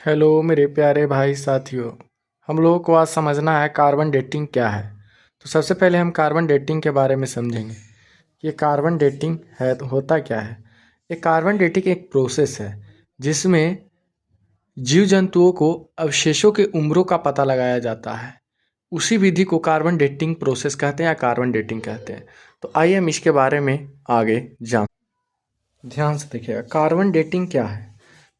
Hello मेरे प्यारे भाई साथियों। हम लोगों को आज समझना है कार्बन डेटिंग क्या है। तो सबसे पहले हम कार्बन डेटिंग के बारे में समझेंगे। ये कार्बन डेटिंग है तो होता क्या है। ये कार्बन डेटिंग एक प्रोसेस है जिसमें जीव जंतुओं को अवशेषों के उम्रों का पता लगाया जाता है। उसी विधि को कार्बन डेटिंग प्रोसेस कहते हैं या कार्बन डेटिंग कहते हैं। तो आइए हम इसके बारे में आगे जान ध्यान से देखिएगा। कार्बन डेटिंग क्या है।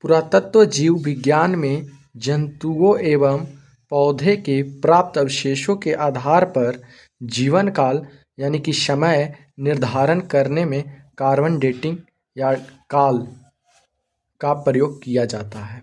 पुरातत्व जीव विज्ञान में जंतुओं एवं पौधे के प्राप्त अवशेषों के आधार पर जीवन काल यानी कि समय निर्धारण करने में कार्बन डेटिंग या काल का प्रयोग किया जाता है।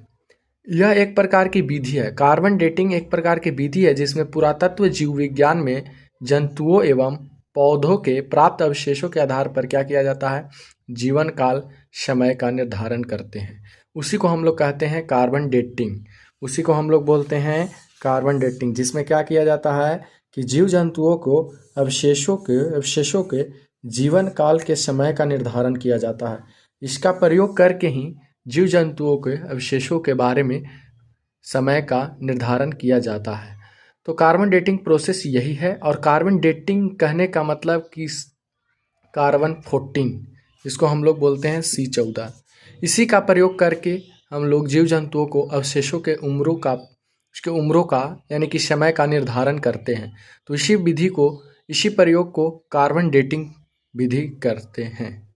यह एक प्रकार की विधि है। कार्बन डेटिंग एक प्रकार की विधि है जिसमें पुरातत्व जीव विज्ञान में जंतुओं एवं पौधों के प्राप्त अवशेषों के आधार पर क्या किया जाता है, जीवन काल समय का निर्धारण करते हैं। उसी को हम लोग कहते हैं कार्बन डेटिंग। उसी को हम लोग बोलते हैं कार्बन डेटिंग, जिसमें क्या किया जाता है कि जीव जंतुओं को अवशेषों के जीवन काल के समय का निर्धारण किया जाता है। इसका प्रयोग करके ही जीव जंतुओं के अवशेषों के बारे में समय का निर्धारण किया जाता है। तो कार्बन डेटिंग प्रोसेस यही है। और कार्बन डेटिंग कहने का मतलब कि कार्बन 14, इसको हम लोग बोलते हैं C14। इसी का प्रयोग करके हम लोग जीव जंतुओं को अवशेषों के उम्रों का यानी कि समय का निर्धारण करते हैं। तो इसी प्रयोग को कार्बन डेटिंग विधि करते हैं।